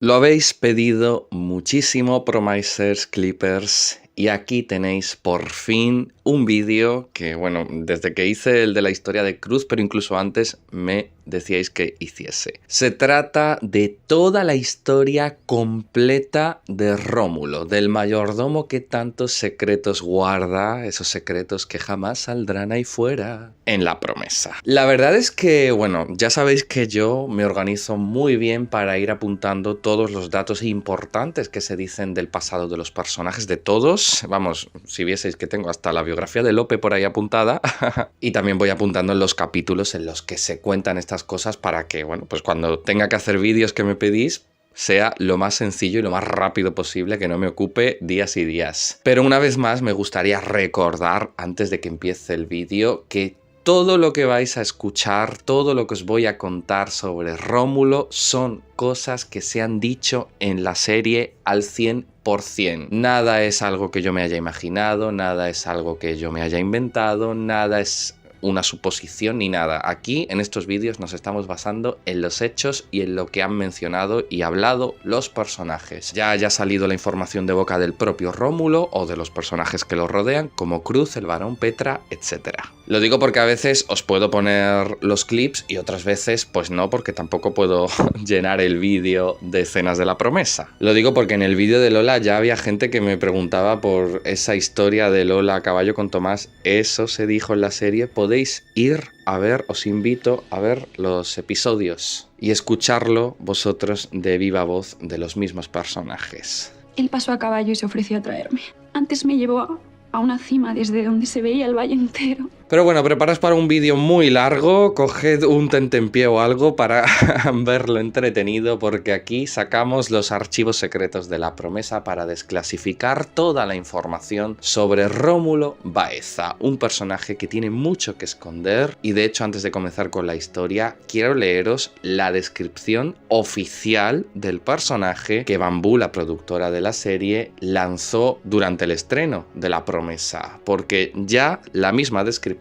Lo habéis pedido muchísimo, Promisers Clippers, y aquí tenéis por fin un vídeo que, bueno, desde que hice el de la historia de Cruz, pero incluso antes me decíais que hiciese. Se trata de toda la historia completa de Rómulo, del mayordomo que tantos secretos guarda, esos secretos que jamás saldrán ahí fuera, en La Promesa. La verdad es que, bueno, ya sabéis que yo me organizo muy bien para ir apuntando todos los datos importantes que se dicen del pasado de los personajes, de todos. Vamos, si vieseis que tengo hasta la biografía de Lope por ahí apuntada. Y también voy apuntando en los capítulos en los que se cuentan estas cosas para que, bueno, pues cuando tenga que hacer vídeos que me pedís, sea lo más sencillo y lo más rápido posible, que no me ocupe días y días. Pero una vez más me gustaría recordar, antes de que empiece el vídeo, que todo lo que vais a escuchar, todo lo que os voy a contar sobre Rómulo son cosas que se han dicho en la serie al 100%. Nada es algo que yo me haya imaginado, nada es algo que yo me haya inventado, nada es una suposición ni nada. Aquí en estos vídeos nos estamos basando en los hechos y en lo que han mencionado y hablado los personajes. Ya haya salido la información de boca del propio Rómulo o de los personajes que lo rodean, como Cruz, el varón, Petra, etc. Lo digo porque a veces os puedo poner los clips y otras veces pues no, porque tampoco puedo llenar el vídeo de escenas de La Promesa. Lo digo porque en el vídeo de Lola ya había gente que me preguntaba por esa historia de Lola a caballo con Tomás. Eso se dijo en la serie. Podéis ir a ver, os invito a ver los episodios y escucharlo vosotros de viva voz de los mismos personajes. Él pasó a caballo y se ofreció a traerme. Antes me llevó a una cima desde donde se veía el valle entero. Pero bueno, preparaos para un vídeo muy largo, coged un tentempié o algo para verlo entretenido, porque aquí sacamos los archivos secretos de La Promesa para desclasificar toda la información sobre Rómulo Baeza, un personaje que tiene mucho que esconder. Y de hecho, antes de comenzar con la historia, quiero leeros la descripción oficial del personaje que Bambú, la productora de la serie, lanzó durante el estreno de La Promesa, porque ya la misma descripción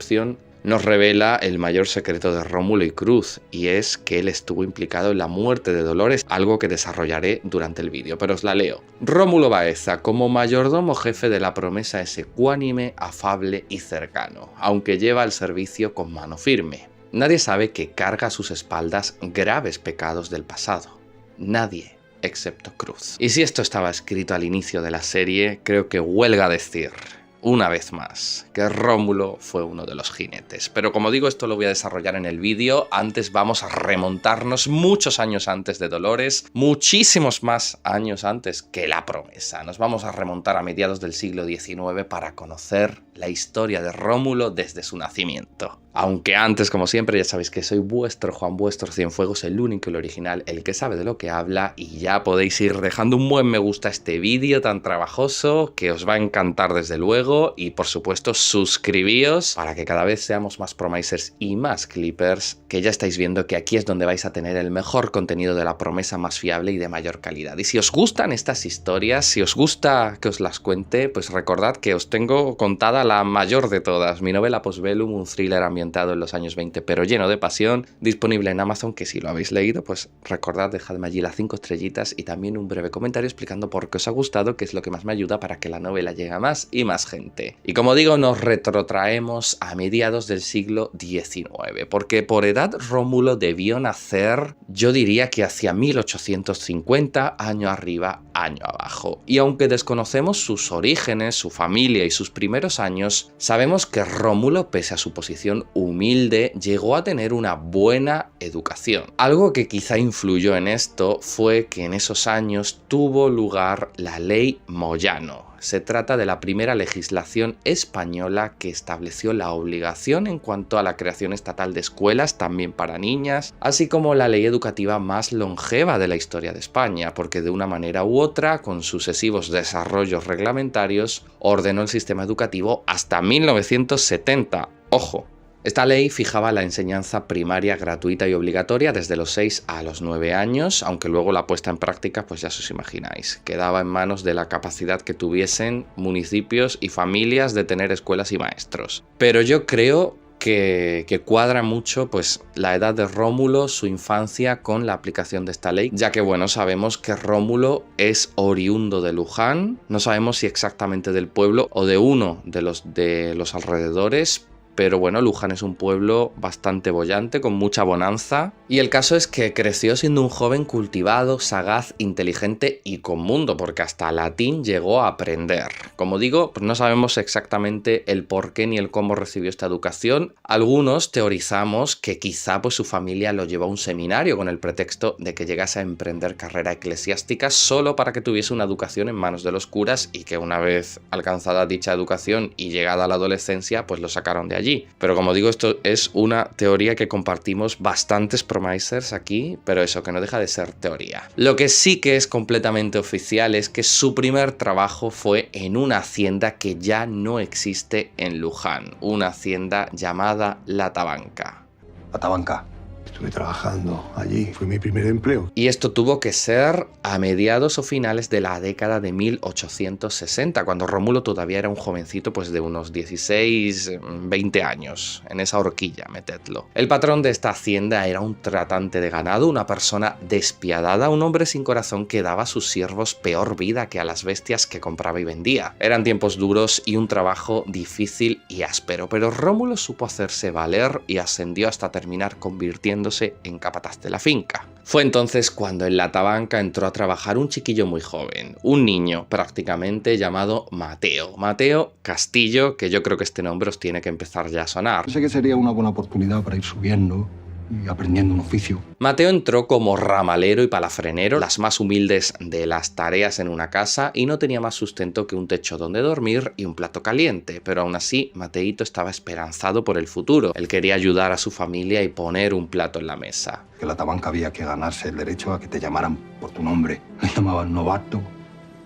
nos revela el mayor secreto de Rómulo y Cruz, y es que él estuvo implicado en la muerte de Dolores, algo que desarrollaré durante el vídeo, pero os la leo. Rómulo Baeza, como mayordomo jefe de La Promesa, es ecuánime, afable y cercano, aunque lleva el servicio con mano firme. Nadie sabe que carga a sus espaldas graves pecados del pasado. Nadie, excepto Cruz. Y si esto estaba escrito al inicio de la serie, creo que huelga decir, una vez más, que Rómulo fue uno de los jinetes. Pero como digo, esto lo voy a desarrollar en el vídeo. Antes vamos a remontarnos muchos años antes de Dolores, muchísimos más años antes que La Promesa. Nos vamos a remontar a mediados del siglo XIX para conocer la historia de Rómulo desde su nacimiento. Aunque antes, como siempre, ya sabéis que soy vuestro Juan, vuestro Cienfuegos, el único y el original, el que sabe de lo que habla, y ya podéis ir dejando un buen me gusta a este vídeo tan trabajoso, que os va a encantar desde luego, y por supuesto suscribíos para que cada vez seamos más Promisers y más Clippers, que ya estáis viendo que aquí es donde vais a tener el mejor contenido de La Promesa, más fiable y de mayor calidad. Y si os gustan estas historias, si os gusta que os las cuente, pues recordad que os tengo contada la mayor de todas, mi novela Postbellum, un thriller ambiental en los años 20 pero lleno de pasión, disponible en Amazon, que si lo habéis leído, pues recordad, dejadme allí las 5 estrellitas y también un breve comentario explicando por qué os ha gustado, que es lo que más me ayuda para que la novela llegue a más y más gente. Y como digo, nos retrotraemos a mediados del siglo XIX, porque por edad Rómulo debió nacer, yo diría que hacia 1850, año arriba, año abajo. Y aunque desconocemos sus orígenes, su familia y sus primeros años, sabemos que Rómulo, pese a su posición humilde, llegó a tener una buena educación. Algo que quizá influyó en esto fue que en esos años tuvo lugar la Ley Moyano. Se trata de la primera legislación española que estableció la obligación en cuanto a la creación estatal de escuelas, también para niñas, así como la ley educativa más longeva de la historia de España, porque de una manera u otra, con sucesivos desarrollos reglamentarios, ordenó el sistema educativo hasta 1970. ¡Ojo! Esta ley fijaba la enseñanza primaria gratuita y obligatoria desde los 6 a los 9 años, aunque luego la puesta en práctica, pues ya os imagináis, quedaba en manos de la capacidad que tuviesen municipios y familias de tener escuelas y maestros. Pero yo creo que cuadra mucho pues la edad de Rómulo, su infancia con la aplicación de esta ley, ya que bueno, sabemos que Rómulo es oriundo de Luján, no sabemos si exactamente del pueblo o de uno de los alrededores, pero bueno, Luján es un pueblo bastante boyante, con mucha bonanza. Y el caso es que creció siendo un joven cultivado, sagaz, inteligente y con mundo, porque hasta latín llegó a aprender. Como digo, pues no sabemos exactamente el por qué ni el cómo recibió esta educación. Algunos teorizamos que quizá pues su familia lo llevó a un seminario con el pretexto de que llegase a emprender carrera eclesiástica solo para que tuviese una educación en manos de los curas y que una vez alcanzada dicha educación y llegada a la adolescencia, pues lo sacaron de allí. Pero como digo, esto es una teoría que compartimos bastantes promisers aquí, pero eso, que no deja de ser teoría. Lo que sí que es completamente oficial es que su primer trabajo fue en una hacienda que ya no existe en Luján, una hacienda llamada La Tabanca. La Tabanca. Estuve trabajando allí, fue mi primer empleo. Y esto tuvo que ser a mediados o finales de la década de 1860, cuando Rómulo todavía era un jovencito pues de unos 16, 20 años, en esa horquilla, metedlo. El patrón de esta hacienda era un tratante de ganado, una persona despiadada, un hombre sin corazón que daba a sus siervos peor vida que a las bestias que compraba y vendía. Eran tiempos duros y un trabajo difícil y áspero, pero Rómulo supo hacerse valer y ascendió hasta terminar convirtiéndose en capataz de la finca. Fue entonces cuando en La Tabanca entró a trabajar un chiquillo muy joven, un niño prácticamente llamado Mateo. Mateo Castillo, que yo creo que este nombre os tiene que empezar ya a sonar. Sé que sería una buena oportunidad para ir subiendo y aprendiendo un oficio. Mateo entró como ramalero y palafrenero, las más humildes de las tareas en una casa, y no tenía más sustento que un techo donde dormir y un plato caliente, pero aún así Mateito estaba esperanzado por el futuro. Él quería ayudar a su familia y poner un plato en la mesa. Que en La Tabanca había que ganarse el derecho a que te llamaran por tu nombre. Me llamaban novato,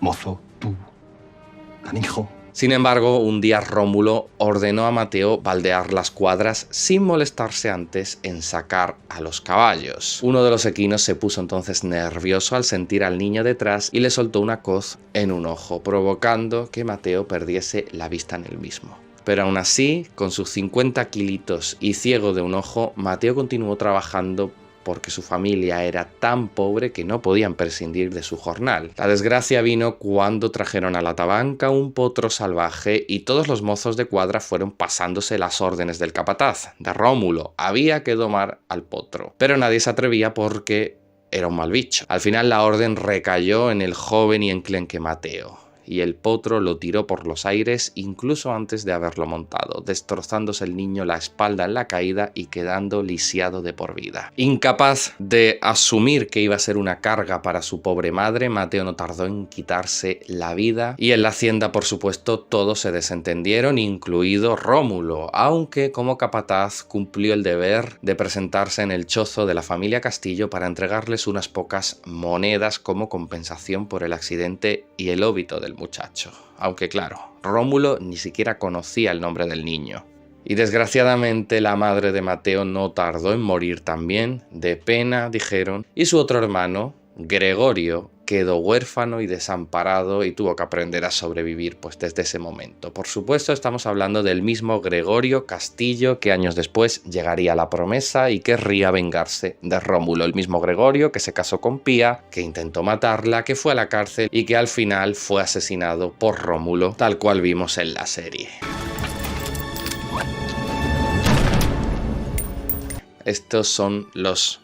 mozo, tú, canijo. Sin embargo, un día Rómulo ordenó a Mateo baldear las cuadras sin molestarse antes en sacar a los caballos. Uno de los equinos se puso entonces nervioso al sentir al niño detrás y le soltó una coz en un ojo, provocando que Mateo perdiese la vista en el mismo. Pero aún así, con sus 50 kilitos y ciego de un ojo, Mateo continuó trabajando porque su familia era tan pobre que no podían prescindir de su jornal. La desgracia vino cuando trajeron a La Tabanca un potro salvaje y todos los mozos de cuadra fueron pasándose las órdenes del capataz, de Rómulo. Había que domar al potro. Pero nadie se atrevía porque era un mal bicho. Al final la orden recayó en el joven y enclenque Mateo, y el potro lo tiró por los aires incluso antes de haberlo montado, destrozándose el niño la espalda en la caída y quedando lisiado de por vida. Incapaz de asumir que iba a ser una carga para su pobre madre, Mateo no tardó en quitarse la vida, y en la hacienda, por supuesto, todos se desentendieron, incluido Rómulo, aunque como capataz cumplió el deber de presentarse en el chozo de la familia Castillo para entregarles unas pocas monedas como compensación por el accidente y el óbito del muchacho. Aunque claro, Rómulo ni siquiera conocía el nombre del niño. Y desgraciadamente la madre de Mateo no tardó en morir también, de pena, dijeron, y su otro hermano, Gregorio, quedó huérfano y desamparado y tuvo que aprender a sobrevivir pues desde ese momento. Por supuesto, estamos hablando del mismo Gregorio Castillo que años después llegaría a la promesa y querría vengarse de Rómulo. El mismo Gregorio que se casó con Pía, que intentó matarla, que fue a la cárcel y que al final fue asesinado por Rómulo, tal cual vimos en la serie. Estos son los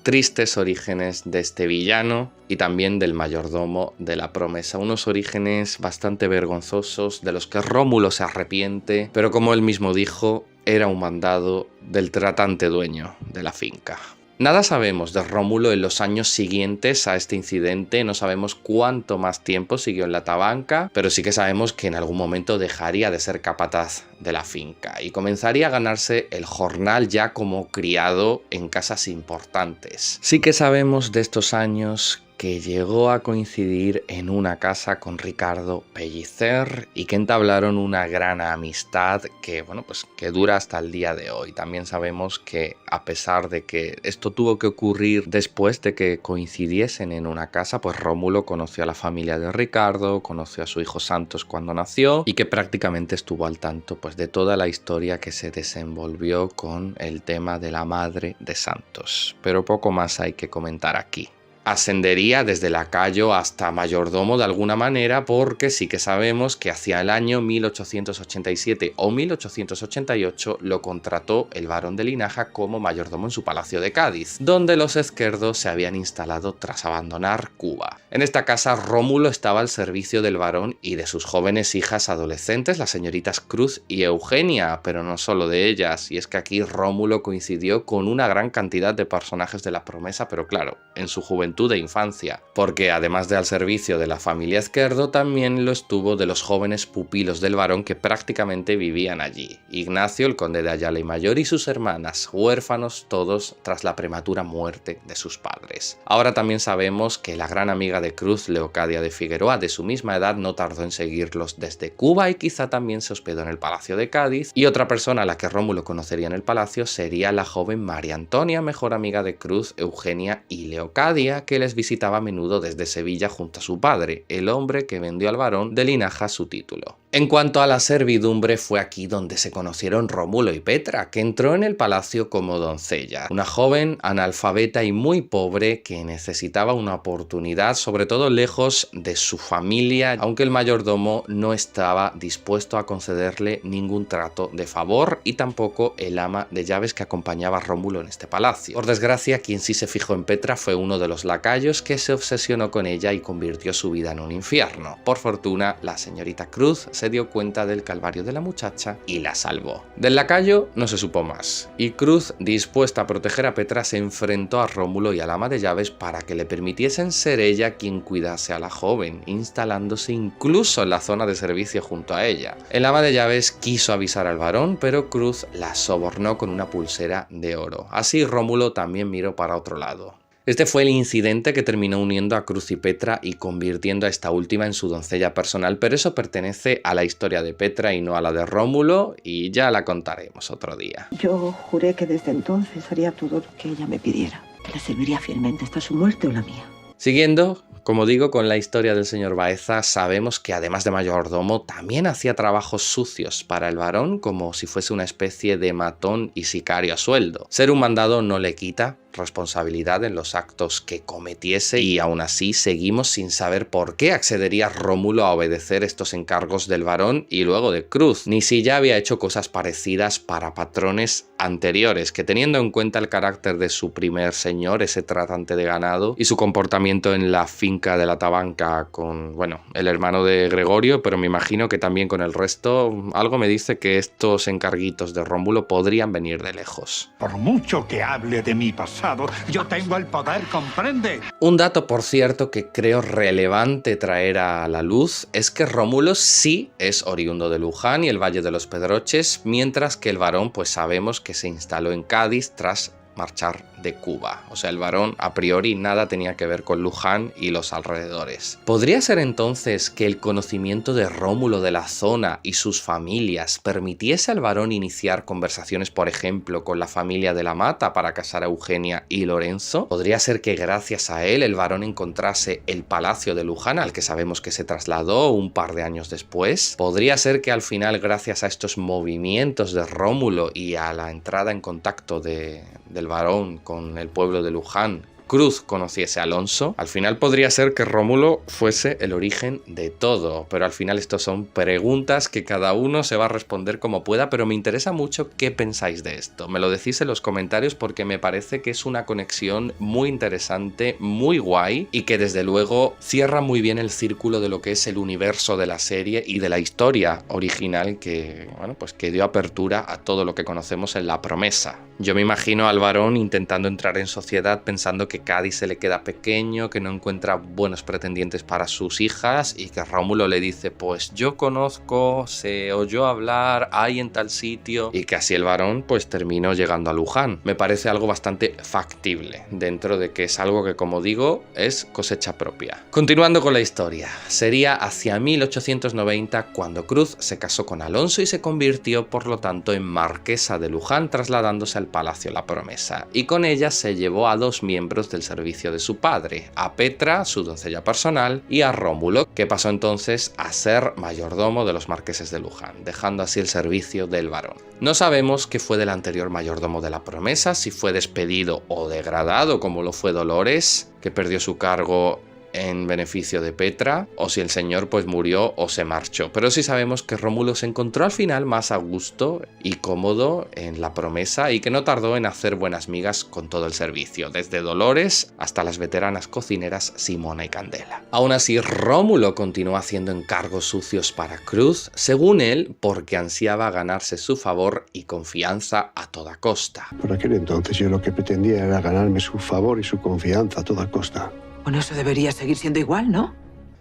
tristes orígenes de este villano y también del mayordomo de la promesa. Unos orígenes bastante vergonzosos de los que Rómulo se arrepiente, pero como él mismo dijo, era un mandado del tratante dueño de la finca. Nada sabemos de Rómulo en los años siguientes a este incidente, no sabemos cuánto más tiempo siguió en La Tabanca, pero sí que sabemos que en algún momento dejaría de ser capataz de la finca y comenzaría a ganarse el jornal ya como criado en casas importantes. Sí que sabemos de estos años que llegó a coincidir en una casa con Ricardo Pellicer y que entablaron una gran amistad que, bueno, pues que dura hasta el día de hoy. También sabemos que a pesar de que esto tuvo que ocurrir después de que coincidiesen en una casa, pues Rómulo conoció a la familia de Ricardo, conoció a su hijo Santos cuando nació y que prácticamente estuvo al tanto pues de toda la historia que se desenvolvió con el tema de la madre de Santos. Pero poco más hay que comentar aquí. Ascendería desde lacayo hasta mayordomo de alguna manera, porque sí que sabemos que hacia el año 1887 o 1888 lo contrató el barón de Linaja como mayordomo en su palacio de Cádiz, donde los Ezquerdo se habían instalado tras abandonar Cuba. En esta casa Rómulo estaba al servicio del barón y de sus jóvenes hijas adolescentes, las señoritas Cruz y Eugenia, pero no solo de ellas, y es que aquí Rómulo coincidió con una gran cantidad de personajes de la promesa, pero claro, en su juventud de infancia, porque además de al servicio de la familia Ezquerdo, también lo estuvo de los jóvenes pupilos del barón que prácticamente vivían allí. Ignacio, el conde de Ayala y Mayor, y sus hermanas, huérfanos todos tras la prematura muerte de sus padres. Ahora también sabemos que la gran amiga de Cruz, Leocadia de Figueroa, de su misma edad, no tardó en seguirlos desde Cuba y quizá también se hospedó en el Palacio de Cádiz, y otra persona a la que Rómulo conocería en el palacio sería la joven María Antonia, mejor amiga de Cruz, Eugenia y Leocadia, que les visitaba a menudo desde Sevilla junto a su padre, el hombre que vendió al barón de Linaja su título. En cuanto a la servidumbre, fue aquí donde se conocieron Rómulo y Petra, que entró en el palacio como doncella, una joven analfabeta y muy pobre que necesitaba una oportunidad, sobre todo lejos de su familia, aunque el mayordomo no estaba dispuesto a concederle ningún trato de favor y tampoco el ama de llaves que acompañaba a Rómulo en este palacio. Por desgracia, quien sí se fijó en Petra fue uno de los lacayos que se obsesionó con ella y convirtió su vida en un infierno. Por fortuna, la señorita Cruz se dio cuenta del calvario de la muchacha y la salvó. Del lacayo no se supo más, y Cruz, dispuesta a proteger a Petra, se enfrentó a Rómulo y al ama de llaves para que le permitiesen ser ella quien cuidase a la joven, instalándose incluso en la zona de servicio junto a ella. El ama de llaves quiso avisar al varón, pero Cruz la sobornó con una pulsera de oro. Así Rómulo también miró para otro lado. Este fue el incidente que terminó uniendo a Cruz y Petra y convirtiendo a esta última en su doncella personal, pero eso pertenece a la historia de Petra y no a la de Rómulo, y ya la contaremos otro día. Yo juré que desde entonces haría todo lo que ella me pidiera, que la serviría fielmente hasta su muerte o la mía. Siguiendo, como digo, con la historia del señor Baeza, sabemos que además de mayordomo también hacía trabajos sucios para el varón, como si fuese una especie de matón y sicario a sueldo. Ser un mandado no le quita responsabilidad en los actos que cometiese, y aún así seguimos sin saber por qué accedería Rómulo a obedecer estos encargos del varón y luego de Cruz, ni si ya había hecho cosas parecidas para patrones anteriores, que teniendo en cuenta el carácter de su primer señor, ese tratante de ganado, y su comportamiento en la finca de la Tabanca con, bueno, el hermano de Gregorio, pero me imagino que también con el resto, algo me dice que estos encarguitos de Rómulo podrían venir de lejos. Por mucho que hable de mi pasado, yo tengo el poder, ¿comprende? Un dato, por cierto, que creo relevante traer a la luz es que Rómulo sí es oriundo de Luján y el Valle de los Pedroches, mientras que el varón pues sabemos que se instaló en Cádiz tras marchar de Cuba. O sea, el varón a priori nada tenía que ver con Luján y los alrededores. ¿Podría ser entonces que el conocimiento de Rómulo de la zona y sus familias permitiese al varón iniciar conversaciones, por ejemplo, con la familia de la Mata para casar a Eugenia y Lorenzo? ¿Podría ser que gracias a él el varón encontrase el palacio de Luján, al que sabemos que se trasladó un par de años después? ¿Podría ser que al final, gracias a estos movimientos de Rómulo y a la entrada en contacto del varón con el pueblo de Luján, Cruz conociese a Alonso? Al final podría ser que Rómulo fuese el origen de todo, pero al final estos son preguntas que cada uno se va a responder como pueda, pero me interesa mucho qué pensáis de esto. Me lo decís en los comentarios porque me parece que es una conexión muy interesante, muy guay, y que desde luego cierra muy bien el círculo de lo que es el universo de la serie y de la historia original que, bueno, pues que dio apertura a todo lo que conocemos en La Promesa. Yo me imagino al varón intentando entrar en sociedad pensando que Cádiz se le queda pequeño, que no encuentra buenos pretendientes para sus hijas y que Rómulo le dice pues yo conozco, se oyó hablar, hay en tal sitio, y que así el varón pues terminó llegando a Luján. Me parece algo bastante factible dentro de que es algo que, como digo, es cosecha propia. Continuando con la historia, sería hacia 1890 cuando Cruz se casó con Alonso y se convirtió por lo tanto en marquesa de Luján, trasladándose al Palacio La Promesa, y con ella se llevó a 2 miembros del servicio de su padre, a Petra, su doncella personal, y a Rómulo, que pasó entonces a ser mayordomo de los marqueses de Luján, dejando así el servicio del varón. No sabemos qué fue del anterior mayordomo de La Promesa, si fue despedido o degradado como lo fue Dolores, que perdió su cargo en beneficio de Petra, o si el señor pues murió o se marchó. Pero sí sabemos que Rómulo se encontró al final más a gusto y cómodo en La Promesa y que no tardó en hacer buenas migas con todo el servicio, desde Dolores hasta las veteranas cocineras Simona y Candela. Aún así, Rómulo continuó haciendo encargos sucios para Cruz, según él, porque ansiaba ganarse su favor y confianza a toda costa. Por aquel entonces yo lo que pretendía era ganarme su favor y su confianza a toda costa. Bueno, eso debería seguir siendo igual, ¿no?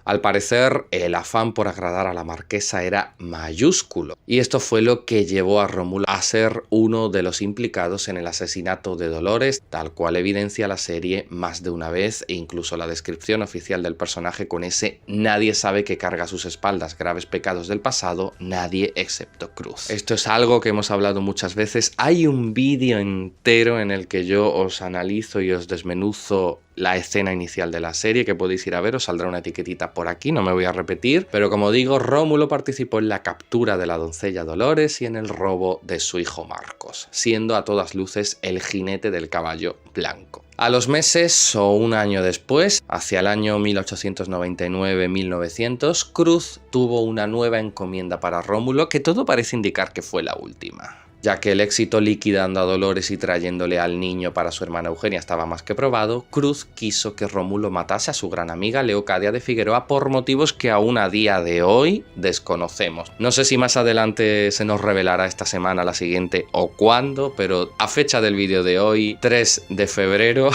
Al parecer, el afán por agradar a la marquesa era mayúsculo, y esto fue lo que llevó a Rómulo a ser uno de los implicados en el asesinato de Dolores, tal cual evidencia la serie más de una vez, e incluso la descripción oficial del personaje con ese nadie sabe que carga a sus espaldas graves pecados del pasado, nadie excepto Cruz. Esto es algo que hemos hablado muchas veces. Hay un vídeo entero en el que yo os analizo y os desmenuzo la escena inicial de la serie, que podéis ir a ver, os saldrá una etiquetita por aquí, no me voy a repetir, pero como digo, Rómulo participó en la captura de la doncella Dolores y en el robo de su hijo Marcos, siendo a todas luces el jinete del caballo blanco. A los meses o un año después, hacia el año 1899-1900, Cruz tuvo una nueva encomienda para Rómulo que todo parece indicar que fue la última, ya que el éxito liquidando a Dolores y trayéndole al niño para su hermana Eugenia estaba más que probado. Cruz quiso que Rómulo matase a su gran amiga Leocadia de Figueroa por motivos que aún a día de hoy desconocemos. No sé si más adelante se nos revelará esta semana, la siguiente o cuándo, pero a fecha del vídeo de hoy, 3 de febrero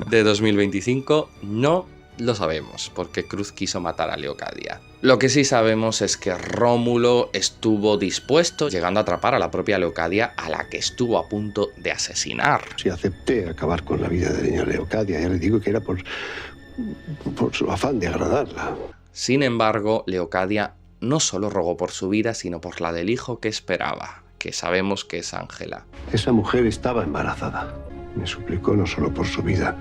de 2025, no lo sabemos, porque Cruz quiso matar a Leocadia. Lo que sí sabemos es que Rómulo estuvo dispuesto, llegando a atrapar a la propia Leocadia, a la que estuvo a punto de asesinar. Si acepté acabar con la vida de doña Leocadia, ya le digo que era por su afán de agradarla. Sin embargo, Leocadia no solo rogó por su vida, sino por la del hijo que esperaba, que sabemos que es Ángela. Esa mujer estaba embarazada. Me suplicó no solo por su vida,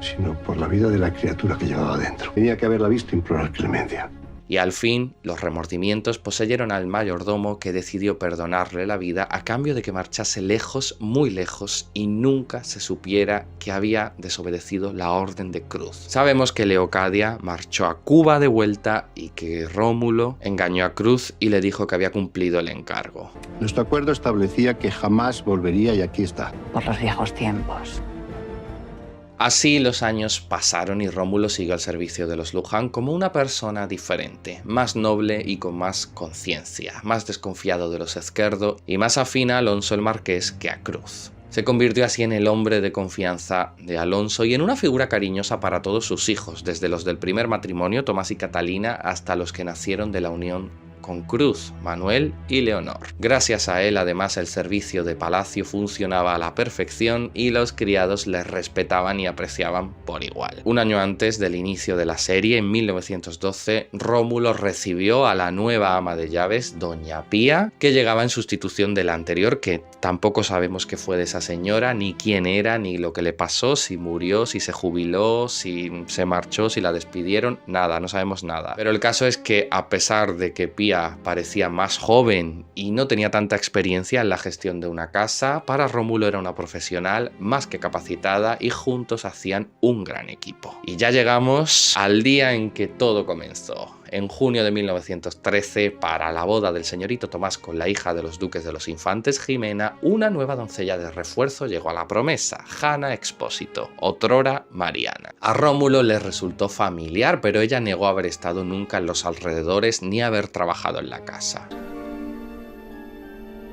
sino por la vida de la criatura que llevaba dentro. Tenía que haberla visto implorar clemencia. Y al fin, los remordimientos poseyeron al mayordomo, que decidió perdonarle la vida a cambio de que marchase lejos, muy lejos, y nunca se supiera que había desobedecido la orden de Cruz. Sabemos que Leocadia marchó a Cuba de vuelta y que Rómulo engañó a Cruz y le dijo que había cumplido el encargo. Nuestro acuerdo establecía que jamás volvería y aquí está. Por los viejos tiempos. Así los años pasaron y Rómulo siguió al servicio de los Luján como una persona diferente, más noble y con más conciencia, más desconfiado de los Ezquerdo y más afín a Alonso el Marqués que a Cruz. Se convirtió así en el hombre de confianza de Alonso y en una figura cariñosa para todos sus hijos, desde los del primer matrimonio, Tomás y Catalina, hasta los que nacieron de la unión con Cruz, Manuel y Leonor. Gracias a él, además, el servicio de palacio funcionaba a la perfección y los criados les respetaban y apreciaban por igual. Un año antes del inicio de la serie, en 1912, Rómulo recibió a la nueva ama de llaves, doña Pía, que llegaba en sustitución de la anterior, que tampoco sabemos qué fue de esa señora, ni quién era, ni lo que le pasó, si murió, si se jubiló, si se marchó, si la despidieron, nada, no sabemos nada. Pero el caso es que, a pesar de que Pía parecía más joven y no tenía tanta experiencia en la gestión de una casa, para Rómulo era una profesional más que capacitada y juntos hacían un gran equipo. Y ya llegamos al día en que todo comenzó. En junio de 1913, para la boda del señorito Tomás con la hija de los duques de los Infantes, Jimena, una nueva doncella de refuerzo llegó a La Promesa, Jana Expósito, otrora Mariana. A Rómulo le resultó familiar, pero ella negó haber estado nunca en los alrededores ni haber trabajado en la casa.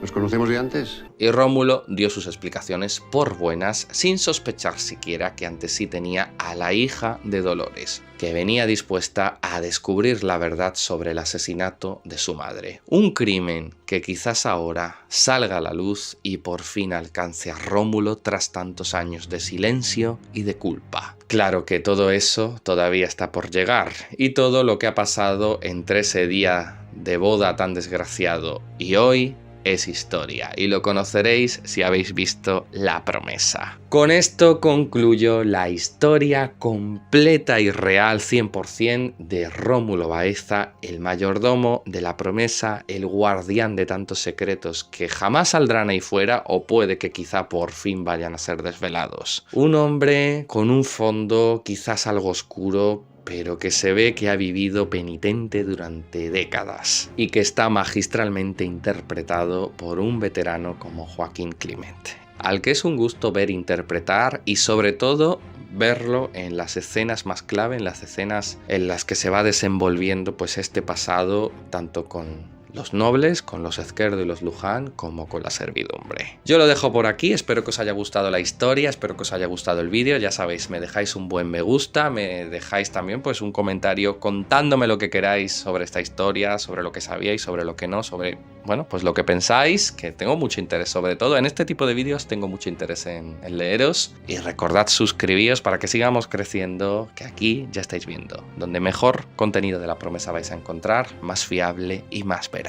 ¿Nos conocemos de antes? Y Rómulo dio sus explicaciones por buenas, sin sospechar siquiera que antes sí tenía a la hija de Dolores, que venía dispuesta a descubrir la verdad sobre el asesinato de su madre. Un crimen que quizás ahora salga a la luz y por fin alcance a Rómulo tras tantos años de silencio y de culpa. Claro que todo eso todavía está por llegar, y todo lo que ha pasado entre ese día de boda tan desgraciado y hoy es historia, y lo conoceréis si habéis visto La Promesa. Con esto concluyo la historia completa y real 100% de Rómulo Baeza, el mayordomo de La Promesa, el guardián de tantos secretos que jamás saldrán ahí fuera, o puede que quizá por fin vayan a ser desvelados. Un hombre con un fondo quizás algo oscuro, pero que se ve que ha vivido penitente durante décadas y que está magistralmente interpretado por un veterano como Joaquín Climent, al que es un gusto ver interpretar y sobre todo verlo en las escenas más clave, en las escenas en las que se va desenvolviendo pues este pasado, tanto con los nobles, con los Ezquerdo y los Luján, como con la servidumbre. Yo lo dejo por aquí, espero que os haya gustado la historia, espero que os haya gustado el vídeo. Ya sabéis, me dejáis un buen me gusta, me dejáis también pues un comentario contándome lo que queráis sobre esta historia, sobre lo que sabíais, sobre lo que no, sobre, bueno, pues lo que pensáis, que tengo mucho interés sobre todo. En este tipo de vídeos tengo mucho interés en leeros, y recordad suscribíos para que sigamos creciendo, que aquí ya estáis viendo, donde mejor contenido de La Promesa vais a encontrar, más fiable y más veraz.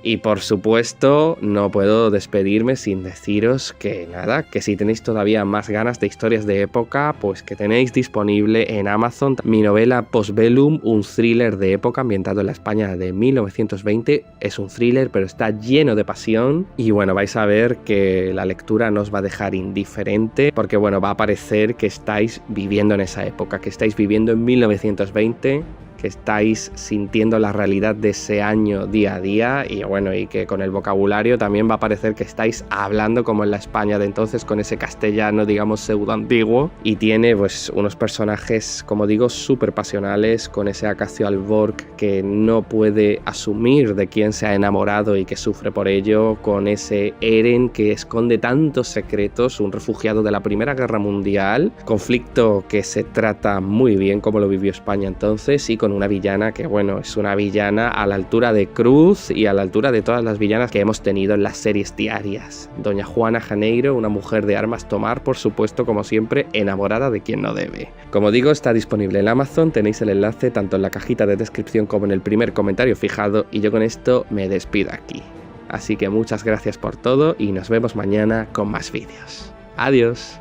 Y por supuesto no puedo despedirme sin deciros que nada, que si tenéis todavía más ganas de historias de época, pues que tenéis disponible en Amazon mi novela Postbellum, un thriller de época ambientado en la España de 1920. Es un thriller pero está lleno de pasión, y bueno, vais a ver que la lectura no os va a dejar indiferente, porque bueno, va a parecer que estáis viviendo en esa época, que estáis viviendo en 1920, que estáis sintiendo la realidad de ese año día a día, y bueno, y que con el vocabulario también va a parecer que estáis hablando como en la España de entonces, con ese castellano digamos pseudo antiguo, y tiene pues unos personajes, como digo, súper pasionales, con ese Acacio Alborg que no puede asumir de quién se ha enamorado y que sufre por ello, con ese Eren que esconde tantos secretos, un refugiado de la Primera Guerra Mundial, conflicto que se trata muy bien como lo vivió España entonces, y con una villana que bueno, es una villana a la altura de Cruz y a la altura de todas las villanas que hemos tenido en las series diarias. Doña Juana Janeiro, una mujer de armas tomar, por supuesto, como siempre, enamorada de quien no debe. Como digo, está disponible en Amazon, tenéis el enlace tanto en la cajita de descripción como en el primer comentario fijado, y yo con esto me despido aquí. Así que muchas gracias por todo y nos vemos mañana con más vídeos. Adiós.